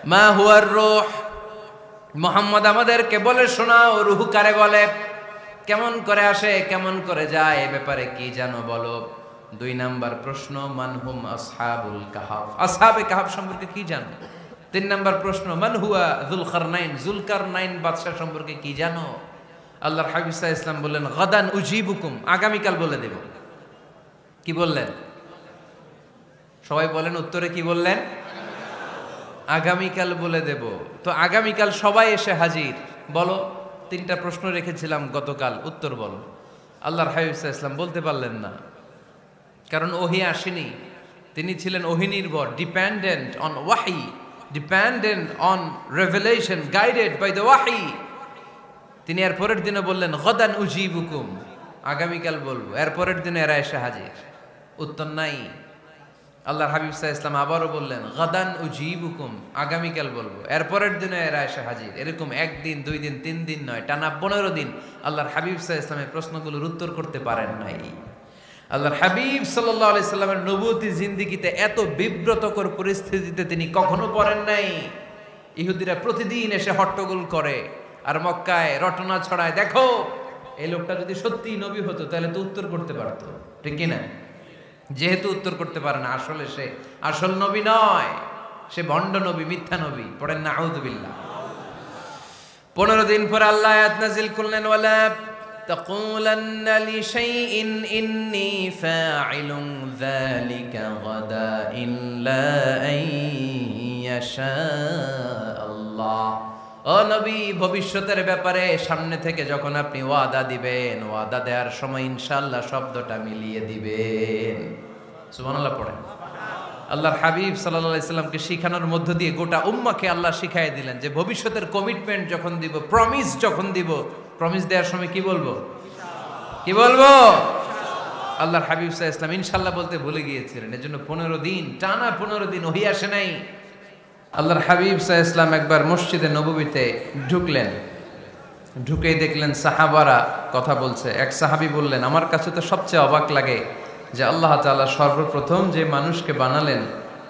মা হুয়ার রূহ, মুহাম্মদ আমাদেরকে বলে শোনাও রূহ কারে বলে, কেমন করে আসে, কেমন করে যায়, এ ব্যাপারে কি জানো বলো। 2 নাম্বার প্রশ্ন, মানহুম আসহাবুল কাহাফ, আসহাবে কাহাফ সম্পর্কে কি জানো। 3 নাম্বার প্রশ্ন, মান হুয়া যুলকারনাইন, যুলকারনাইন বাদশা সম্পর্কে কি জানো। আল্লাহর হাবিব সাল্লাল্লাহু আলাইহি ওয়াসাল্লাম বললেন গাদান উজিবুকুম, আগামীকাল বলে দেব। কি বললেন? সবাই বলেন উত্তরে কি বললেন? আগামীকাল বলে দেব। তো আগামীকাল সবাই এসে হাজির। বলো, 3টা প্রশ্ন রেখেছিলাম গতকাল, উত্তর বলো। আল্লাহর হাবিব সাল্লাল্লাহু আলাইহি ওয়াসাল্লাম বলতে পারলেন না, কারণ ওহী আসেনি। তিনি ছিলেন ওহী নির্ভর, dependent on wahi, dependent on revelation, guided by the wahi. তিনি এর পরের দিনে বললেন গাদান উজিবুকুম, আগামীকাল বলবো। এর পরের দিনে এরা এসে হাজির, উত্তর নাই। আল্লাহর হাবিব সাল্লাল্লাহু আলাইহি ওয়াসাল্লাম আবারও বললেন গাদান উজিবুকুম, আগামীকাল বলবো। এর পরের দিনে এরা এসে হাজির। এরকম 1 দিন 2 দিন 3 দিন নয়, টানা 15 দিন আল্লাহর হাবিব সাল্লাল্লাহু আলাইহি ওয়াসাল্লামের প্রশ্নগুলোর উত্তর করতে পারেন নাই। আল্লাহর হাবিব সাল্লাল্লাহু আলাইহি সাল্লামের নবুয়তি জিন্দেগিতে এত বিব্রতকর পরিস্থিতিতে তিনি কখনো পড়েন নাই। ইহুদিরা প্রতিদিন এসে হট্টগোল করে আর মক্কায় রটনা ছড়ায়, দেখো এই লোকটা যদি সত্যিই নবী হতো তাহলে তো উত্তর করতে পারতো, ঠিক কি না? যেহেতু উত্তর করতে পারে না, আসলে সে আসল নবী নয়, সে ভণ্ড নবী, মিথ্যা নবী। পড়েন না আউযুবিল্লাহ। 15 দিন পর আল্লাহ আয়াত নাযিল করলেন, ওয়ালা তাকুলান্না লিশাইইন ইন্নী ফাইলুন যালিকা গাদা ইল্লা আইয়াশা আল্লাহ। ও নবী, ভবিষ্যতের ব্যাপারে সামনে থেকে যখন আপনি ওয়াদা দিবেন, ওয়াদা দেওয়ার সময় ইনশাআল্লাহ শব্দটা মিলিয়ে দিবেন। সুবহানাল্লাহ পড়েন। আল্লাহর হাবিব সাল্লাল্লাহু আলাইহি সাল্লামকে শিখানোর মধ্য দিয়ে গোটা উম্মাহকে আল্লাহ শিখাইয়ে দিলেন যে ভবিষ্যতের কমিটমেন্ট যখন দিব, প্রমিস যখন দিব, প্রমিস দেওয়ার সময় কি বলবো? কি বলবো? আল্লাহর হাবিব সাল্লাল্লাহু আলাইহি সাল্লাম ইনশাআল্লাহ বলতে ভুলে গিয়েছিলেন। এজন্য 15 দিন, টানা 15 দিন ওহী আসে নাই। আল্লাহর হাবিব সাল্লাল্লাহু আলাইহি সাল্লাম একবার মসজিদে নববীতে ঢুকলেন, ঢুকেই দেখলেন সাহাবারা কথা বলছে। এক সাহাবী বললেন, আমার কাছে তো সবচেয়ে অবাক লাগে যে আল্লাহ তাআলা সর্বপ্রথম যে মানুষকে বানালেন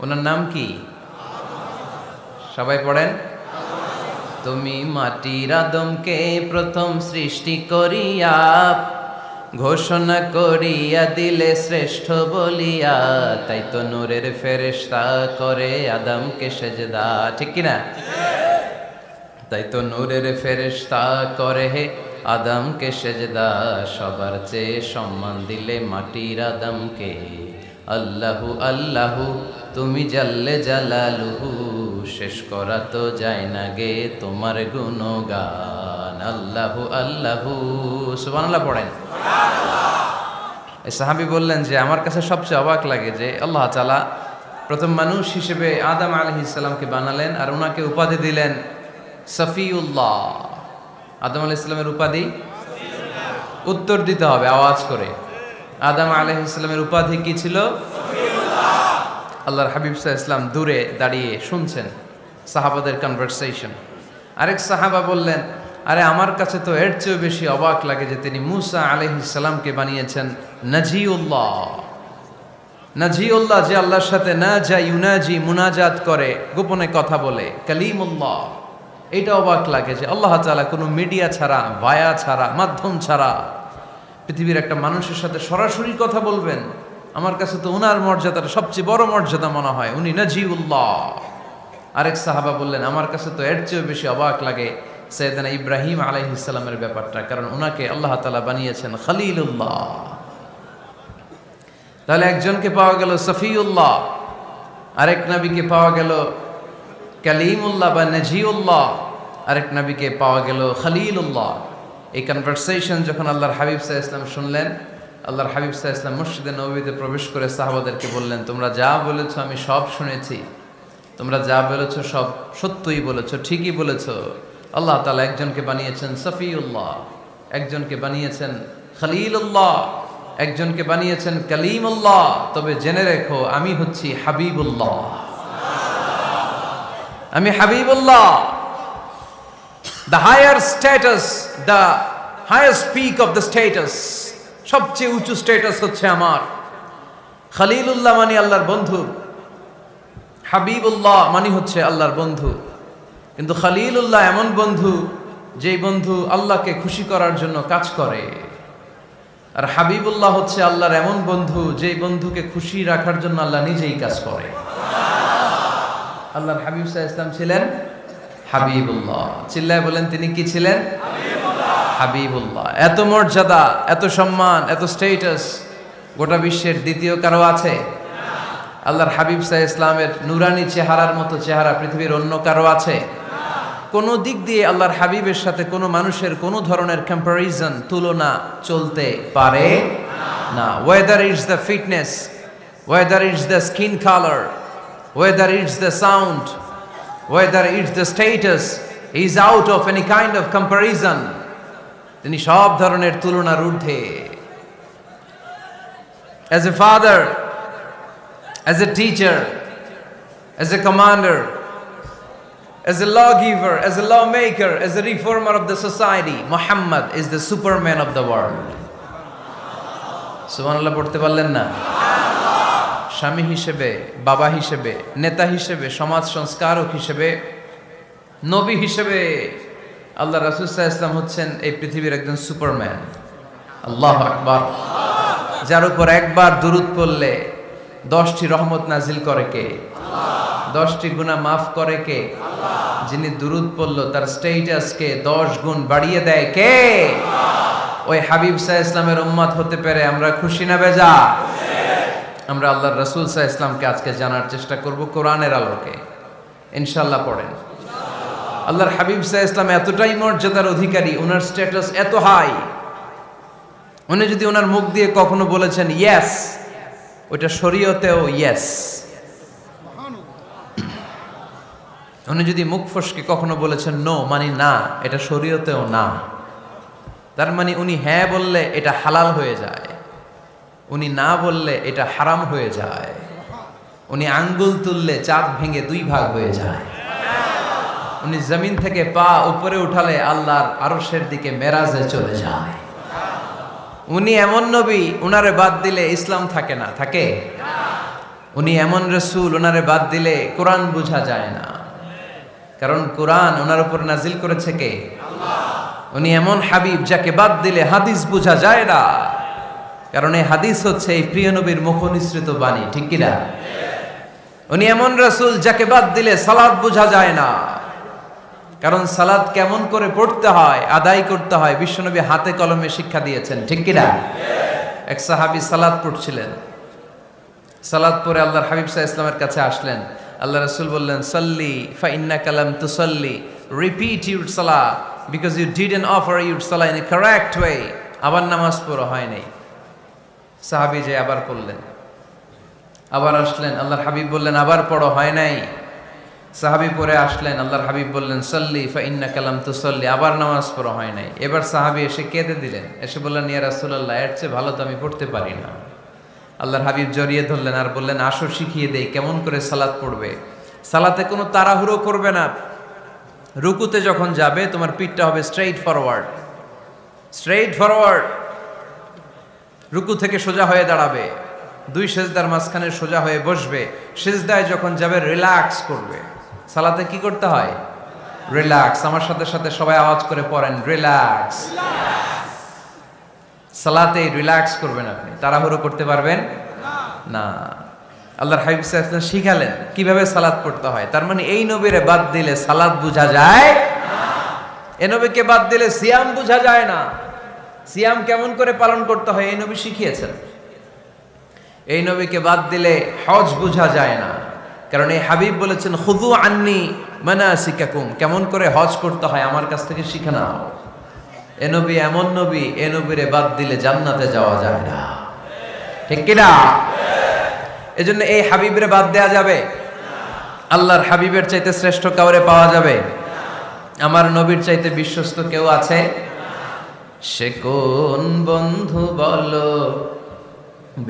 ওনার নাম কি? সবাই পড়েন। তুমি মাটির আদমকে প্রথম সৃষ্টি করিয়া ঘোষণা করিয়া দিলে শ্রেষ্ঠ বলিয়া, তাই তো নূরের ফেরেশতা করে আদমকে সেজদা, ঠিক কিনা? তাই তো নূরের ফেরেশতা করে হে আদমকে সেজদা, সবার চেয়ে সম্মান দিলে মাটির আদমকে। আল্লাহু আল্লাহু তুমি জাল্লে জালালুহু, শেষ করা তো যায় না গে তোমার গুণগান। আল্লাহু আল্লাহু, সুবহানাল্লাহ পড়েন। এই সাহাবী বললেন যে আমার কাছে সবচেয়ে অবাক লাগে যে আল্লাহ তাআলা প্রথম মানুষ হিসেবে আদম আলাইহিস সালামকে বানালেন আর ওনাকে উপাধি দিলেন সফিউল্লাহ। আদম আলাইহিস সালামের উপাধি উত্তর দিতে হবে আওয়াজ করে। আদম আলাইহিস সালামের উপাধি কি ছিল? আল্লাহর হাবিব সাল্লাল্লাহু আলাইহি ওয়াসাল্লাম দূরে দাঁড়িয়ে শুনছেন সাহাবাদের কনভারসেশন। আরেক সাহাবা বললেন, আরে আমার কাছে তো এর চেয়েও বেশি অবাক লাগে যে তিনি মূসা আলাইহিস সালামকে বানিয়েছেন নাজিউল্লাহ। নাজিউল্লাহ, যে আল্লাহর সাথে না যা ইউনাজি, মুনাজাত করে, গোপনে কথা বলে, কালিমুল্লাহ। এইটা অবাক লাগে যে আল্লাহ তাআলা কোনো মিডিয়া ছাড়া, ভায়া ছাড়া, মাধ্যম ছাড়া পৃথিবীর একটা মানুষের সাথে সরাসরি কথা বলবেন। আমার কাছে তো ওনার মর্যাদাটা সবচেয়ে বড় মর্যাদা মনে হয়, উনি নাজিউল্লাহ। আরেক সাহাবা বললেন, আমার কাছে তো এর চেয়েও বেশি অবাক লাগে সাইয়েদনা ইব্রাহিম আলাইহিস সালামের ব্যাপারটা, কারণ ওনাকে আল্লাহ তাআলা বানিয়েছেন খলিলুল্লাহ। তাহলে একজনকে পাওয়া গেল সফিউল্লাহ, আরেক নবীকে পাওয়া গেল কালিমুল্লাহ বা নাজিউল্লাহ, আরেক নবীকে পাওয়া গেল খলিলুল্লাহ। এই কনভারসেশন যখন আল্লাহর হাবিব সাল্লাল্লাহু আলাইহি ওয়াসাল্লাম শুনলেন, আল্লাহর হাবিব সাল্লাল্লাহু আলাইহি ওয়াসাল্লাম মসজিদে নববীতে প্রবেশ করে সাহাবাদেরকে বললেন, তোমরা যা বলেছো আমি সব শুনেছি, তোমরা যা বলেছো সব সত্যই বলেছো, ঠিকই বলেছো। আল্লাহ তাআলা একজনকে বানিয়েছেন সফিউল্লাহ, একজনকে বানিয়েছেন খলিলুল্লাহ, একজনকে বানিয়েছেন কালিমুল্লাহ। তবে জেনে রেখো আমি হচ্ছি হাবিবুল্লাহ, আমি Habibullah. The higher status, the highest peak of the status, সবচেয়ে উঁচু স্ট্যাটাস হচ্ছে আমার। খলিলুল্লাহ মানে আল্লাহর বন্ধু, হাবিবুল্লাহ মানে হচ্ছে আল্লাহর বন্ধু, কিন্তু খলিলুল্লাহ এমন বন্ধু যেই বন্ধু আল্লাহকে খুশি করার জন্য কাজ করে। আর হাবিবুল্লাহ হচ্ছে আল্লাহর এমন বন্ধু যেই বন্ধুকে খুশি রাখার জন্য আল্লাহ নিজেই কাজ করে। আল্লাহর হাবিব সাল্লাল্লাহু আলাইহি ওয়াসাল্লাম ছিলেন হাবিবুল্লাহ। চিল্লায় বলেন তিনি কি ছিলেন? হাবিবুল্লাহ। এত মর্যাদা, এত সম্মান, এত স্ট্যাটাস গোটা বিশ্বের দ্বিতীয় কারো আছে? আল্লাহর হাবিব সাল্লাল্লাহু আলাইহি ওয়াসাল্লামের নুরানি চেহারার মতো চেহারা পৃথিবীর অন্য কারো আছে? কোনো দিক দিয়ে আল্লাহর হাবিবের সাথে কোনো মানুষের কোনো ধরনের কম্প্যারিজন, তুলনা চলতে পারে না। Whether it's the fitness, whether it's the skin colour, whether it's the sound, whether it's the status, is out of any kind of comparison. তিনি সব ধরনের তুলনার ঊর্ধ্বে। As a father, as a teacher, as a commander, as a lawgiver, as a lawmaker, as a reformer of the society, Muhammad is the superman of the world. সুবহানাল্লাহ পড়তে পারলেন না? স্বামী হিসেবে, বাবা হিসেবে, নেতা হিসেবে, সমাজ সংস্কারক হিসেবে, নবী হিসেবে আল্লাহ রাসূল সাল্লাল্লাহু আলাইহি ওয়াসাল্লাম হচ্ছেন এই পৃথিবীর একজন সুপারম্যান। আল্লাহু আকবার। যার উপর একবার দুরূদ পড়লে 10টি রহমত নাজিল করে কে? 10টি গুনাহ মাফ করে কে? যিনি দুরূদ পড়ল তার স্ট্যাটাসকে 10 গুণ বাড়িয়ে দেয় কে? ওই হাবিব সাল্লাল্লাহু আলাইহি ওয়াসাল্লামের উম্মত হতে পেরে আমরা খুশি না বেজা? আমরা আল্লাহর রাসূল সাল্লাল্লাহু আলাইহি ওয়াসাল্লামকে আজকে জানার চেষ্টা করব কোরআনের আলোকে। ইনশাআল্লাহ পড়েন। আল্লাহর হাবিব সাল্লাল্লাহু আলাইহি ওয়াসাল্লাম এতটাই মর্যাদার অধিকারী, ওনার স্ট্যাটাস এত হাই, উনি যদি ওনার মুখ দিয়ে কখনো বলেছেন ইয়েস, ওইটা শরীয়তেও ইয়েস। উনি যদি মুখ ফসকে কখনো বলেছেন নো, মানে না, এটা শরীয়তেও না। তার মানে উনি হ্যাঁ বললে এটা হালাল হয়ে যায়, উনি না বললে এটা হারাম হয়ে যায়। উনি আঙ্গুল তুললে চাঁদ ভেঙে 2 ভাগ হয়ে যায়। উনি জমিন থেকে পা উপরে উঠালে আল্লাহর আরশের দিকে মেরাজে চলে যায়। উনি এমন নবী, উনারে বাদ দিলে ইসলাম থাকে না, থাকে? উনি এমন রাসূল, উনারে বাদ দিলে কোরআন বোঝা যায় না, কারণ কোরআন ওনার উপর নাজিল করেছে কে? আল্লাহ। উনি এমন হাবিব যাকে বাদ দিলে হাদিস বোঝা যায় না, কারণ এই হাদিস হচ্ছে এই প্রিয় নবীর মুখনিসৃত বাণী, ঠিক কি না? উনি এমন রাসূল যাকে বাদ দিলে সালাত বোঝা যায় না, কারণ সালাত কেমন করে পড়তে হয়, আদায় করতে হয় বিশ্বনবী হাতে কলমে শিক্ষা দিয়েছেন, ঠিক কি না? এক সাহাবী সালাত পড়ছিলেন, সালাত পড়ে আল্লাহর হাবিব সাল্লাল্লাহু আলাইহি ওয়াসাল্লামের কাছে আসলেন। আল্লাহ রাসূল বললেন, সাল্লি ফা ইন্নাকা লাম তুসাল্লি, রিপিট ইউর সালাহ because you didn't offer your সালাহ ইন এ কারেক্ট ওয়ে। আবার নামাজ পড়া হয় নাই। সাহাবী যে আবার পড়লেন, আবার আসলেন, আল্লাহর হাবিব বললেন আবার পড়ো, হয় নাই। সাহাবী পরে আসলেন, আল্লাহর হাবিব বললেন সাল্লি ফা ইন্নাকা লাম তুসাল্লি, আবার নামাজ পড়া হয় নাই। এবার সাহাবী এসে কেঁদে দিলেন, এসে বললেন ইয়া রাসূলুল্লাহ, এর চেয়ে ভালো তো আমি পড়তে পারি না। আল্লাহর হাবিব জড়িয়ে ধরলেন আর বললেন আসো শিখিয়ে দেই কেমন করে সালাত পড়বে। সালাতে কোনো তাড়াহুড়ো করবে না। রুকুতে যখন যাবে তোমার পিঠটা হবে স্ট্রেইট ফরওয়ার্ড, স্ট্রেইট ফরওয়ার্ড। রুকু থেকে সোজা হয়ে দাঁড়াবে, 2 সেজদার মাঝখানে সোজা হয়ে বসবে। সেজদায় যখন যাবে রিল্যাক্স করবে। সালাতে কি করতে হয়? রিল্যাক্স। আমার সাথে সাথে সবাই আওয়াজ করে পড়েন রিল্যাক্স। সালাতে রিল্যাক্স করবেন আপনি, তাড়াহুড়ো করতে পারবেন না। আল্লাহর হাবিব সাল্লাল্লাহু আলাইহি ওয়াসাল্লাম শিখালেন কিভাবে সালাত পড়তে হয়। তার মানে এই নবীরে বাদ দিলে সালাত বোঝা যায় না, এই নবীকে বাদ দিলে সিয়াম বোঝা যায় না। সিয়াম কেমন করে পালন করতে হয় এই নবী শিখিয়েছেন। এই নবীকে বাদ দিলে হজ বোঝা যায় না, কারণ এই হাবিব বলেছেন খুযু আন্নী মানাসিকাকুম, কেমন করে হজ করতে হয় আমার কাছ থেকে শিখে নাও। এ নবী এমন নবী, এ নবীরে বাদ দিলে জান্নাতে যাওয়া যায় না, ঠিক কি না? এজন্য এই হাবিবরে বাদ দেয়া যাবে? আল্লাহর হাবিবের চাইতে শ্রেষ্ঠ কাউরে পাওয়া যাবে? আমার নবীর চাইতে বিশ্বস্ত কেউ আছে? সে কোন বন্ধু বলো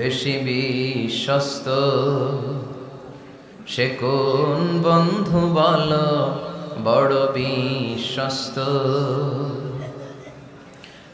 বেশি বিশ্বস্ত, সে কোন বন্ধু বলো বড় বিশ্বস্ত,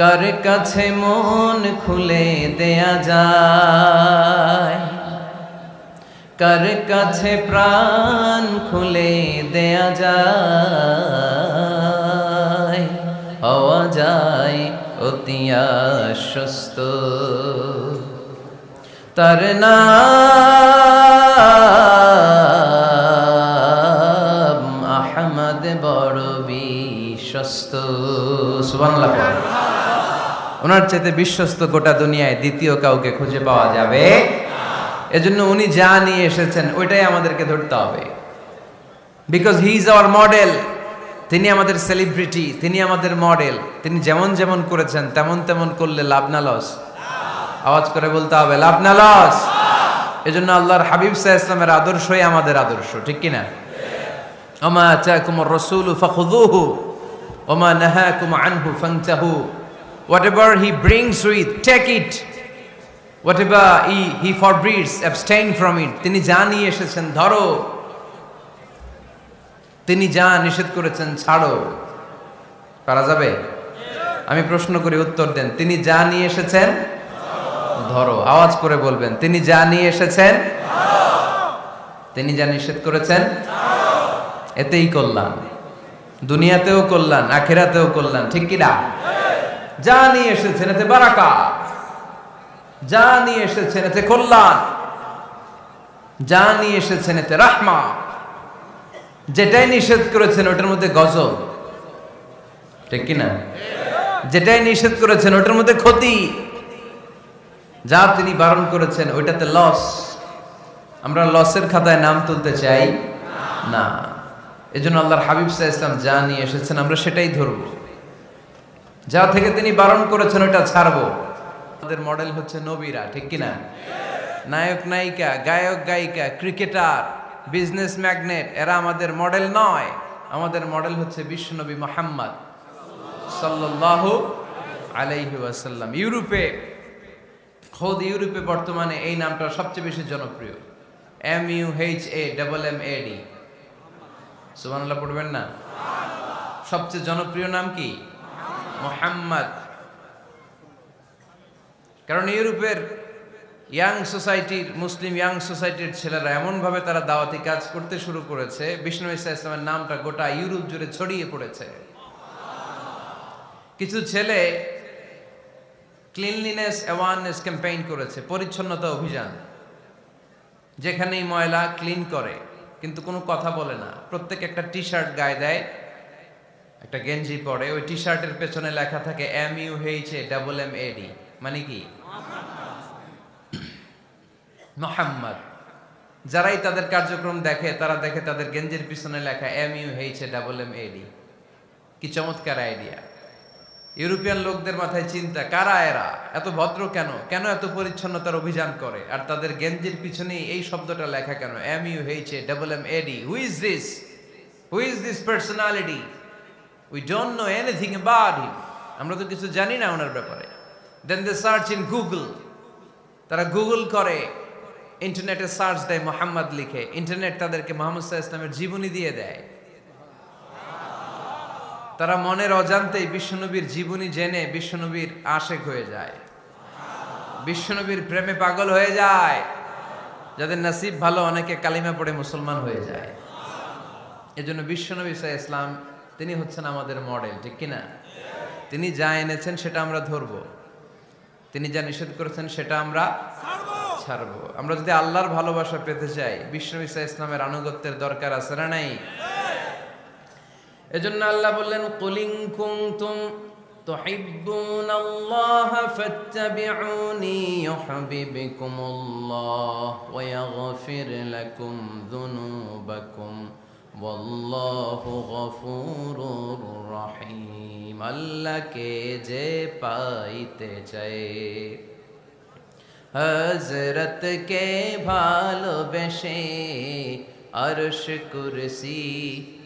কার কাছে মন খুলে দেয়া যায়, কার কাছে প্রাণ খুলে দেয়া যায়, হওয়া যায় অতি আশ্বস্ত। তার নাম আহমদ বড় বিশ্বস্ত। সুবহানাল্লাহ। ওনার চাইতে বিশ্বস্ত গোটা দুনিয়ায় দ্বিতীয় কাউকে খুঁজে পাওয়া যাবে। এজন্য উনি যা নিয়ে এসেছেন ওইটাই আমাদেরকে ধরতে হবে, because he is our model. তিনি আমাদের সেলিব্রিটি, তিনি আমাদের মডেল। তিনি যেমন যেমন করেছেন তেমন তেমন করলে লাভ না লস? আওয়াজ করে বলতে হবে, লাভ না লস? এজন্য আল্লাহর হাবিব সাল্লাল্লাহু আলাইহি ওয়াসাল্লামের আদর্শই আমাদের আদর্শ, ঠিক কি না? ওমা আতাকুমুর রাসূলু ফাখুযুহু ওমা নাহাকুম আনহু ফান্তাহু। Whatever he brings with, take it. Whatever he forbids, abstain from it. তিনি যা নিয়ে এসেছেন ধরো, তিনি যা নিষেধ করেছেন ছাড়ো। পারা যাবে? আমি প্রশ্ন করি, উত্তর দেন। তিনি যা নিয়ে এসেছেন ধরো। আওয়াজ করে বলবেন, তিনি যা নিয়ে এসেছেন ধরো, তিনি যা নিষেধ করেছেন ছাড়ো। এতেই কল্যাণ, দুনিয়াতেও কল্যাণ, আখিরাতেও কল্যাণ, ঠিক কি না? যা নিয়ে এসেছেন এতে বারাকাত, যা নিয়ে এসেছেন এতে কল্যাণ, যা নিয়ে এসেছেন এতে রাহমা। যেটাই নিষেধ করেছেন ওটার মধ্যে গজব, ঠিক কি না? যেটাই নিষেধ করেছেন ওটার মধ্যে ক্ষতি, যা তিনি বারণ করেছেন ওইটাতে লস। আমরা লসের খাতায় নাম তুলতে চাই না। এজন্য আল্লাহর হাবিব সাল্লাল্লাহু আলাইহি ওয়াসাল্লাম যা নিয়ে এসেছেন আমরা সেটাই ধরব, যা থেকে তিনি বারণ করেছেন ওটা ছাড়বো। আমাদের মডেল হচ্ছে নবীরা, ঠিক কিনা? নায়ক নায়িকা, গায়ক গায়িকা, ক্রিকেটার, বিজনেস ম্যাগনেট, এরা আমাদের মডেল নয়। আমাদের মডেল হচ্ছে বিশ্বনবী মুহাম্মদ সাল্লাল্লাহু আলাইহি ওয়াসাল্লাম। খোদ ইউরোপে বর্তমানে এই নামটা সবচেয়ে বেশি জনপ্রিয়, MUHAMMAD। সুবহানাল্লাহ পড়বেন না? সবচেয়ে জনপ্রিয় নাম কি? মুহাম্মদ। কারণ ইউরোপের ইয়াং সোসাইটির, মুসলিম ইয়াং সোসাইটির ছেলেরা এমনভাবে তারা দাওয়াতি কাজ করতে শুরু করেছে, বিষ্ণু ঈসা ইসলামের নামটা গোটা ইউরোপ জুড়ে ছড়িয়ে পড়েছে। কিছু ছেলে ক্লিনলিনেস অ্যাওয়ারনেস ক্যাম্পেইন করেছে, পরিচ্ছন্নতা অভিযান। যেখানেই ময়লা ক্লিন করে, কিন্তু কোনো কথা বলে না। প্রত্যেক একটা টি শার্ট গায়ে দেয়, একটা গেঞ্জি পরে, ওই টি শার্টের পেছনে লেখা থাকে MUHAMMAD, মানে কি? মুহাম্মদ। যারাই তাদের কার্যক্রম দেখে তারা দেখে তাদের গেঞ্জির পিছনে লেখা MUHAMMAD। কি চমৎকার আইডিয়া! ইউরোপিয়ান লোকদের মাথায় চিন্তা, কারা এরা, এত ভদ্র কেন, কেন এত পরিচ্ছন্নতার অভিযান করে, আর তাদের গেঞ্জির পিছনেই এই শব্দটা লেখা কেন, MUHAMMAD। Who is this personality? We don't know anything about him. আমরা তো কিছু জানি না ওনার ব্যাপারে। Then they search in Google. তারা গুগল করে, ইন্টারনেটে সার্চ দেয় মুহাম্মদ লিখে, ইন্টারনেট তাদেরকে মুহাম্মদ সাল্লাল্লাহু আলাইহি ওয়াসাল্লামের জীবনী দিয়ে দেয়। তারা মনের অজান্তেই বিশ্বনবীর জীবনী জেনে বিশ্বনবীর আশেক হয়ে যায়, বিশ্বনবীর প্রেমে পাগল হয়ে যায়। যাদের নসিব ভালো, অনেকে কালিমা পড়ে মুসলমান হয়ে যায়। এজন্য বিশ্বনবী সাল্লাল্লাহু আলাইহি ওয়াসাল্লাম তিনি হচ্ছেন আমাদের মডেল, ঠিক কিনা? তিনি যা এনেছেন সেটা আমরা ধরবো, তিনি যা নিষেধ করেছেন সেটা আমরা ছাড়বো। আমরা যদি আল্লাহর ভালোবাসা পেতে চাই, বিশ্বনবী সাল্লাল্লাহু আলাইহি ওয়াসাল্লামের আনুগত্যের দরকার আছে না নাই? এজন্য আল্লাহ বললেন, কুল ইন কুনতুম তুহিব্বুনাল্লাহা ফাত্তাবিউনি ইউহিব্বুকুমুল্লাহ ওয়া ইয়াগফির লাকুম যুনুবাকুম ওয়াল্লাহু গফুরুর রহিম। আল্লাহকে যে পাইতে চায়, হযরতকে ভালোবেসে আরশ কুরসি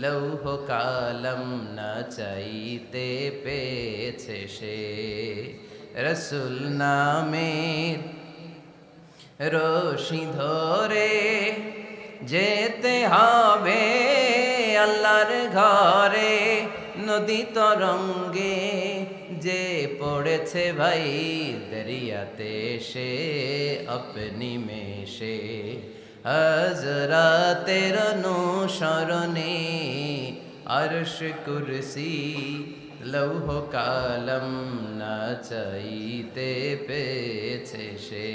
লৌহ কালম না চাইতে পেয়েছে সে। রসুল নামের রশি ধরে যেতে হবে আল্লাহর ঘরে। নদী তরঙ্গে যে পড়েছে ভাই দরিয়াতে সে আপনি মেশে। হযরতের অনুসরণে আরশ কুরসি লৌহ কালম না চাইতে পেয়েছে সে।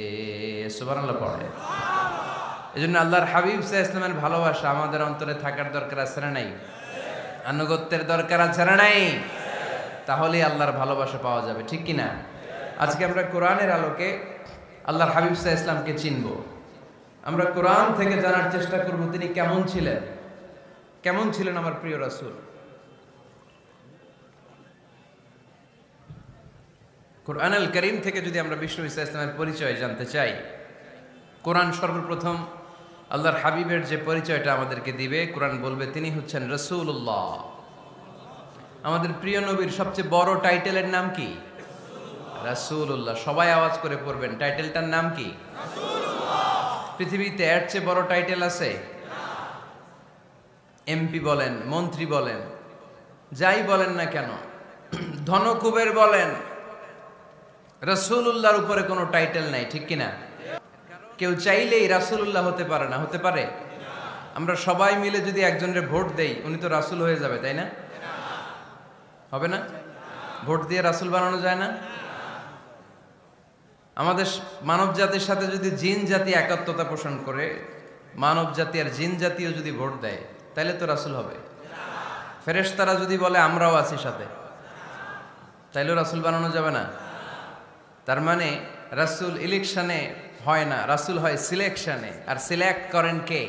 সুবহানাল্লাহ পড়ে। এজন্য আল্লাহর হাবিব সাল্লাল্লাহু আলাইহি ওয়াসাল্লামের ভালোবাসা আমাদের অন্তরে থাকার দরকার আছে না নাই? আনুগত্যের দরকার আছে না নাই? তাহলে আল্লাহর ভালোবাসা পাওয়া যাবে, ঠিক কি না? আজকে আমরা কোরআনের আলোকে আল্লাহর হাবিব সাল্লাল্লাহু আলাইহি ওয়াসাল্লামকে চিনব। আমরা কোরআন থেকে জানার চেষ্টা করব তিনি কেমন ছিলেন, কেমন ছিলেন আমার প্রিয় রাসূল। কোরআনুল কারীম থেকে যদি আমরা বিষ্ণু ঈসা ইসলামের পরিচয় জানতে চাই, কোরআন সর্বপ্রথম আল্লাহর হাবিবের যে পরিচয়টা আমাদেরকে দিবে, কোরআন বলবে তিনি হচ্ছেন রাসূলুল্লাহ। আমাদের প্রিয় নবীর সবচেয়ে বড় টাইটেলের নাম কি? রাসূলুল্লাহ। সবাই আওয়াজ করে পড়বেন, টাইটেলটার নাম কি? রাসূলুল্লাহ। পৃথিবীতে এর চেয়ে বড় টাইটেল আছে? এমপি বলেন, মন্ত্রী বলেন, যাই বলেন না কেন, ধনকুবের বলেন, রাসূলুল্লাহর উপরে কোনো টাইটেল নাই, ঠিক কিনা? কেউ চাইলেই রাসূলুল্লাহ হতে পারে না, হতে পারে? আমরা সবাই মিলে যদি একজনের ভোট দেই, উনি তো রাসূল হয়ে যাবে, তাই না? হবে না? ভোট দিয়ে রাসূল বানানো যায় না? আমাদের মানব জাতির সাথে যদি জিন জাতি একাত্মতা পোষণ করে, মানব জাতি আর জিন জাতিও যদি ভোট দেয়, তাহলে তো রাসূল হবে। ফেরেশতারা যদি বলে আমরাও আছি সাথে, তাইলেও রাসূল বানানো যাবে না। তার মানে রাসূল ইলেকশনে হয় না, রাসূল হয় সিলেকশনে। আর সিলেক্ট করেন কে?